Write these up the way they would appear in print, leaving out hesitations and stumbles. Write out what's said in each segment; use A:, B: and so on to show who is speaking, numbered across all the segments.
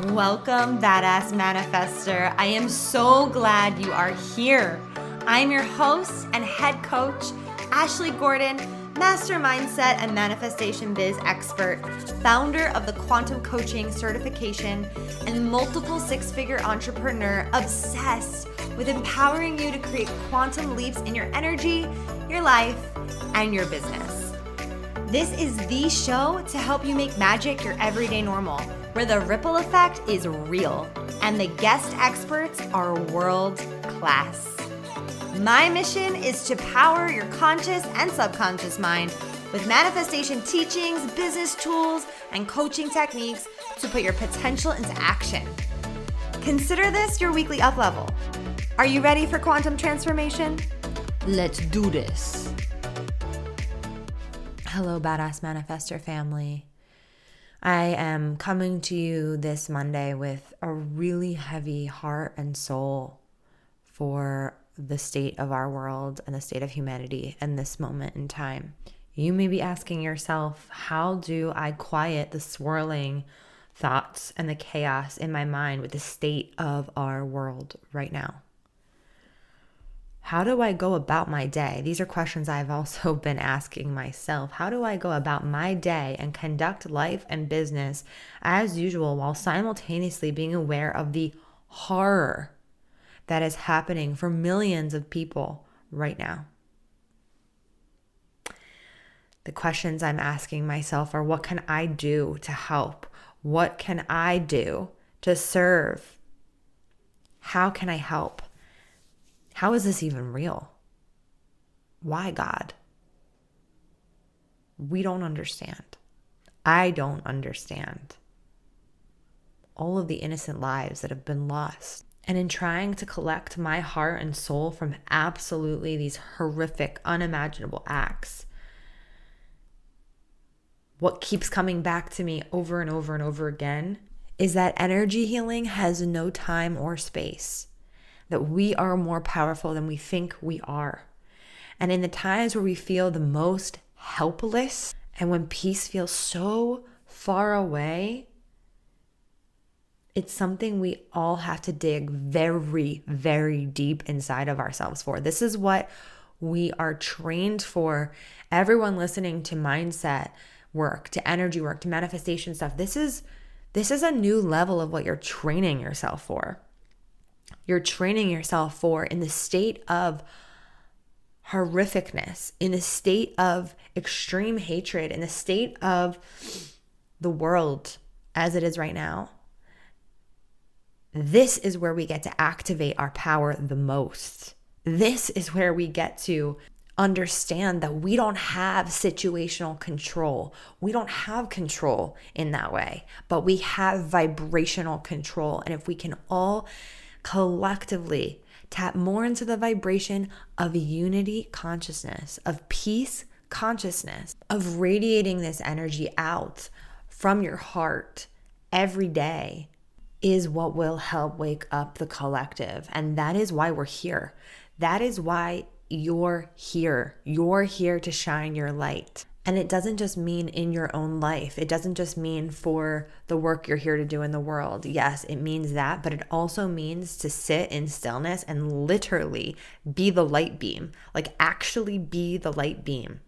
A: Welcome, Badass Manifester. I am so glad you are here. I'm your host and head coach, Ashley Gordon, master mindset and manifestation biz expert, founder of the Quantum Coaching Certification, and multiple six-figure entrepreneur obsessed with empowering you to create quantum leaps in your energy, your life, and your business. This is the show to help you make magic your everyday normal, where the ripple effect is real and the guest experts are world class. My mission is to power your conscious and subconscious mind with manifestation teachings, business tools, and coaching techniques to put your potential into action. Consider this your weekly up level. Are you ready for quantum transformation? Let's do this. Hello, Badass Manifester family. I am coming to you this Monday with a really heavy heart and soul for the state of our world and the state of humanity in this moment in time. You may be asking yourself, how do I quiet the swirling thoughts and the chaos in my mind with the state of our world right now? How do I go about my day? These are questions I've also been asking myself. How do I go about my day and conduct life and business as usual while simultaneously being aware of the horror that is happening for millions of people right now? The questions I'm asking myself are, what can I do to help? What can I do to serve? How can I help? How is this even real? Why, God? We don't understand. I don't understand all of the innocent lives that have been lost. And in trying to collect my heart and soul from absolutely these horrific, unimaginable acts, what keeps coming back to me over and over and over again is that energy healing has no time or space. That we are more powerful than we think we are. And in the times where we feel the most helpless and when peace feels so far away, it's something we all have to dig very, very deep inside of ourselves for. This is what we are trained for. Everyone listening to mindset work, to energy work, to manifestation stuff, this is a new level of what you're training yourself for. You're training yourself for in the state of horrificness, in the state of extreme hatred, in the state of the world as it is right now. This is where we get to activate our power the most. This is where we get to understand that we don't have situational control. We don't have control in that way, but we have vibrational control. And if we can all collectively tap more into the vibration of unity consciousness, of peace consciousness, of radiating this energy out from your heart every day, is what will help wake up the collective. And that is why we're here. That is why you're here. You're here to shine your light. And it doesn't just mean in your own life. It doesn't just mean for the work you're here to do in the world. Yes, it means that, but it also means to sit in stillness and literally be the light beam, like actually be the light beam.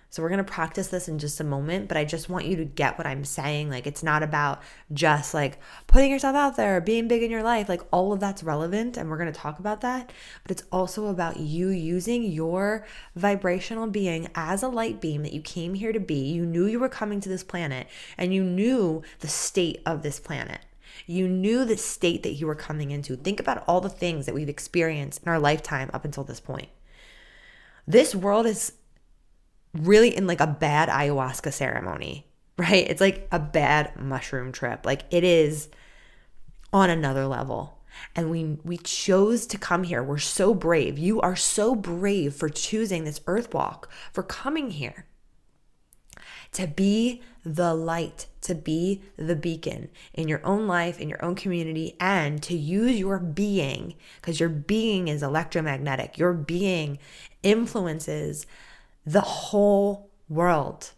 A: So we're going to practice this in just a moment, but I just want you to get what I'm saying. Like, it's not about just like putting yourself out there, being big in your life. Like, all of that's relevant and we're going to talk about that, but it's also about you using your vibrational being as a light beam that you came here to be. You knew you were coming to this planet and you knew the state of this planet. You knew the state that you were coming into. Think about all the things that we've experienced in our lifetime up until this point. This world is really in like a bad ayahuasca ceremony, right? It's like a bad mushroom trip. Like, it is on another level. And we chose to come here. We're so brave. You are so brave for choosing this earth walk, for coming here to be the light, to be the beacon in your own life, in your own community, and to use your being, because your being is electromagnetic. Your being influences the whole world.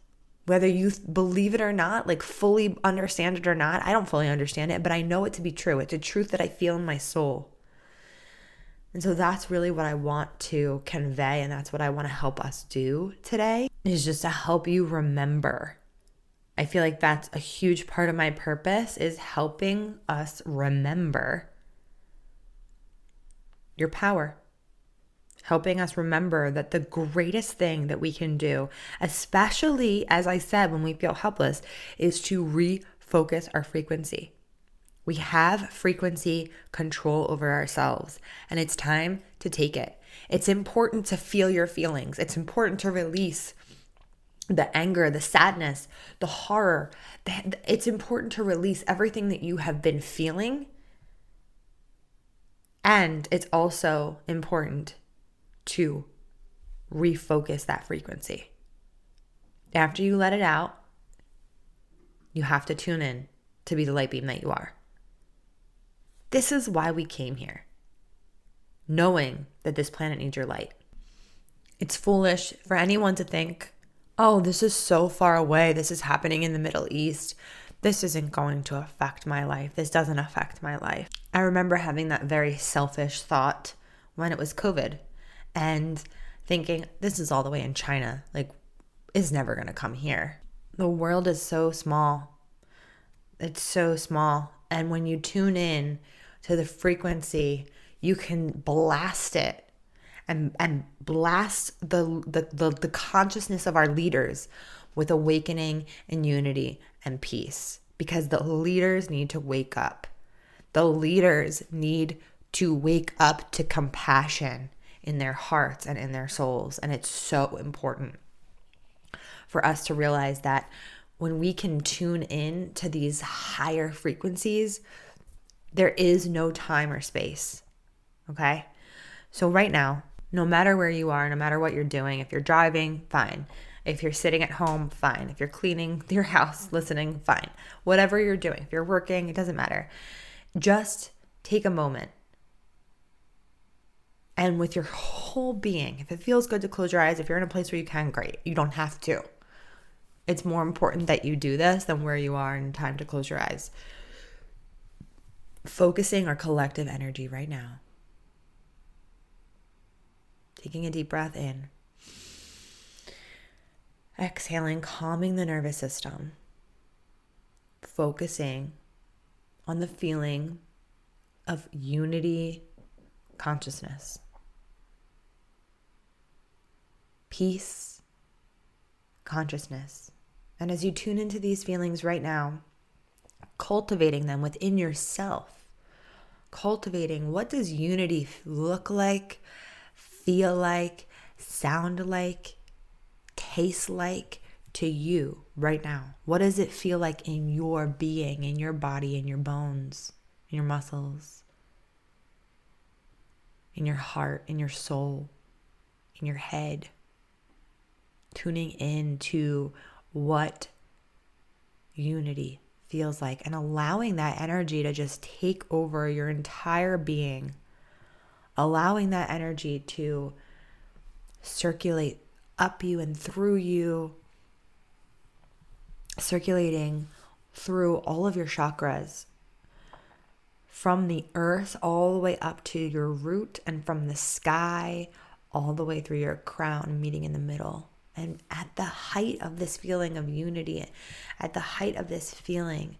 A: Whether you believe it or not, like fully understand it or not, I don't fully understand it, but I know it to be true. It's a truth that I feel in my soul. And so that's really what I want to convey, and that's what I want to help us do today, is just to help you remember. I feel like that's a huge part of my purpose, is helping us remember your power. Helping us remember that the greatest thing that we can do, especially, as I said, when we feel helpless, is to refocus our frequency. We have frequency control over ourselves, and it's time to take it. It's important to feel your feelings. It's important to release the anger, the sadness, the horror. It's important to release everything that you have been feeling. And it's also important to refocus that frequency. After you let it out, you have to tune in to be the light beam that you are. This is why we came here, knowing that this planet needs your light. It's foolish for anyone to think, oh, this is so far away. This is happening in the Middle East. This isn't going to affect my life. This doesn't affect my life. I remember having that very selfish thought when it was COVID, and thinking, this is all the way in China. Like, it's never going to come here. The world is so small. It's so small. And when you tune in to the frequency, you can blast it and blast the consciousness of our leaders with awakening and unity and peace. Because the leaders need to wake up. The leaders need to wake up to compassion in their hearts and in their souls. And it's so important for us to realize that when we can tune in to these higher frequencies, there is no time or space. Okay? So right now, no matter where you are, no matter what you're doing, if you're driving, fine. If you're sitting at home, fine. If you're cleaning your house, listening, fine. Whatever you're doing, if you're working, it doesn't matter. Just take a moment. And with your whole being, if it feels good to close your eyes, if you're in a place where you can, great. You don't have to. It's more important that you do this than where you are in time to close your eyes. Focusing our collective energy right now. Taking a deep breath in. Exhaling, calming the nervous system. Focusing on the feeling of unity, consciousness. Peace, consciousness. And as you tune into these feelings right now, cultivating them within yourself, cultivating what does unity look like, feel like, sound like, taste like to you right now? What does it feel like in your being, in your body, in your bones, in your muscles, in your heart, in your soul, in your head? Tuning in to what unity feels like and allowing that energy to just take over your entire being. Allowing that energy to circulate up you and through you, circulating through all of your chakras, from the earth all the way up to your root, and from the sky all the way through your crown, meeting in the middle. And at the height of this feeling of unity, at the height of this feeling,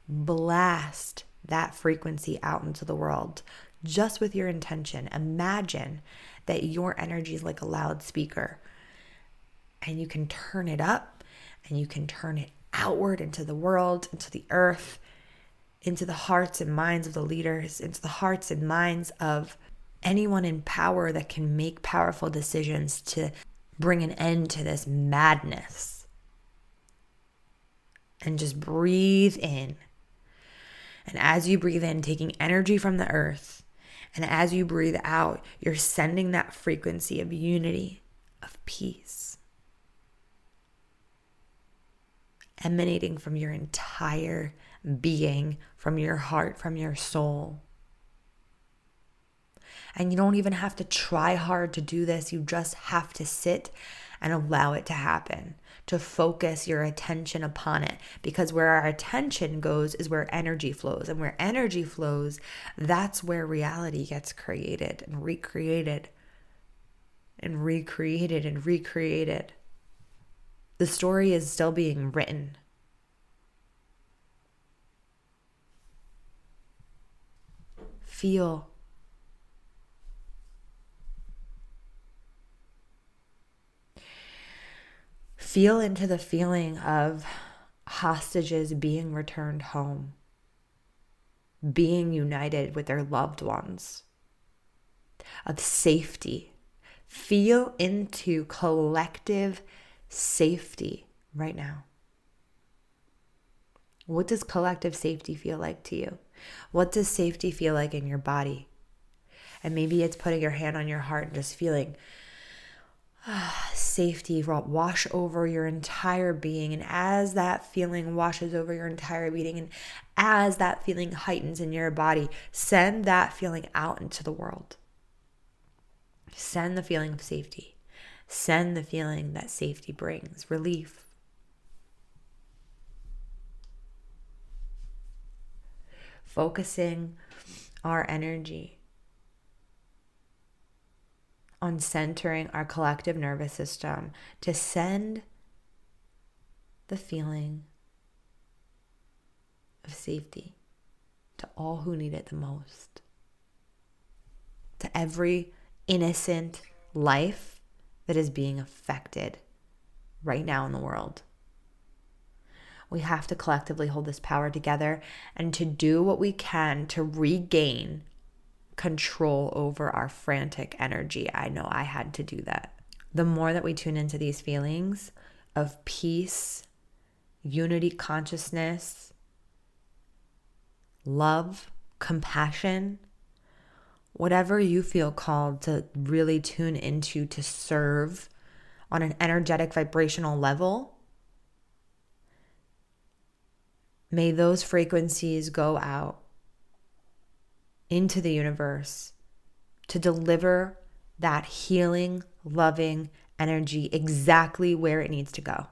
A: blast that frequency out into the world just with your intention. Imagine that your energy is like a loudspeaker, and you can turn it up and you can turn it outward into the world, into the earth, into the hearts and minds of the leaders, into the hearts and minds of anyone in power that can make powerful decisions to bring an end to this madness. And just breathe in. And as you breathe in, taking energy from the earth, and as you breathe out, you're sending that frequency of unity, of peace, emanating from your entire being, from your heart, from your soul. And you don't even have to try hard to do this. You just have to sit and allow it to happen, to focus your attention upon it. Because where our attention goes is where energy flows. And where energy flows, that's where reality gets created and recreated and recreated and recreated. The story is still being written. Feel. Feel into the feeling of hostages being returned home, being united with their loved ones, of safety. Feel into collective safety right now. What does collective safety feel like to you? What does safety feel like in your body? And maybe it's putting your hand on your heart and just feeling safety wash over your entire being. And as that feeling washes over your entire being, and as that feeling heightens in your body, send that feeling out into the world. Send the feeling of safety. Send the feeling that safety brings, relief. Focusing our energy on centering our collective nervous system to send the feeling of safety to all who need it the most. To every innocent life that is being affected right now in the world. We have to collectively hold this power together and to do what we can to regain control over our frantic energy. I know I had to do that. The more that we tune into these feelings of peace, unity, consciousness, love, compassion, whatever you feel called to really tune into to serve on an energetic, vibrational level, may those frequencies go out into the universe to deliver that healing, loving energy exactly where it needs to go.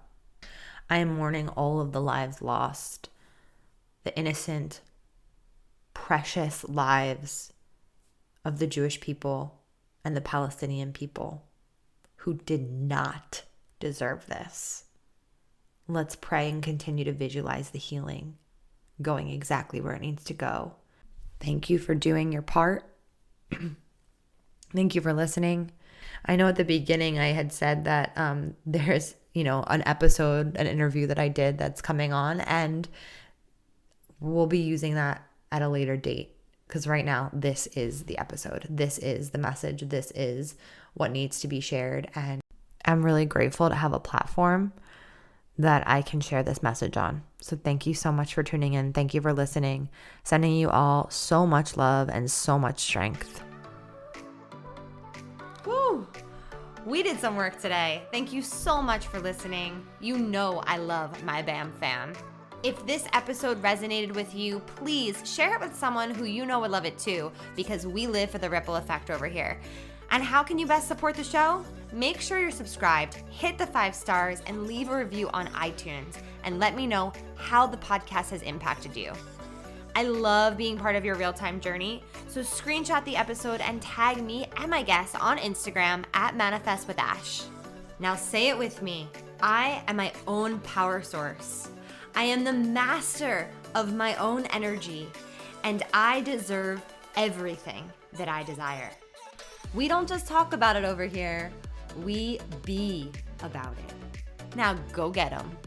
A: I am mourning all of the lives lost, the innocent, precious lives of the Jewish people and the Palestinian people who did not deserve this. Let's pray and continue to visualize the healing going exactly where it needs to go. Thank you for doing your part. Thank you for listening. I know at the beginning I had said that there's, an episode, an interview that I did that's coming on, and we'll be using that at a later date because right now this is the episode. This is the message. This is what needs to be shared. And I'm really grateful to have a platform that I can share this message on. So thank you so much for tuning in. Thank you for listening. Sending you all so much love and so much strength. Woo! We did some work today. Thank you so much for listening. You know I love my BAM fam. If this episode resonated with you, please share it with someone who you know would love it too, because we live for the ripple effect over here. And how can you best support the show? Make sure you're subscribed, hit the 5 stars, and leave a review on iTunes, and let me know how the podcast has impacted you. I love being part of your real-time journey, so screenshot the episode and tag me and my guests on Instagram at ManifestWithAsh. Now say it with me. I am my own power source. I am the master of my own energy, and I deserve everything that I desire. We don't just talk about it over here, we be about it. Now go get 'em.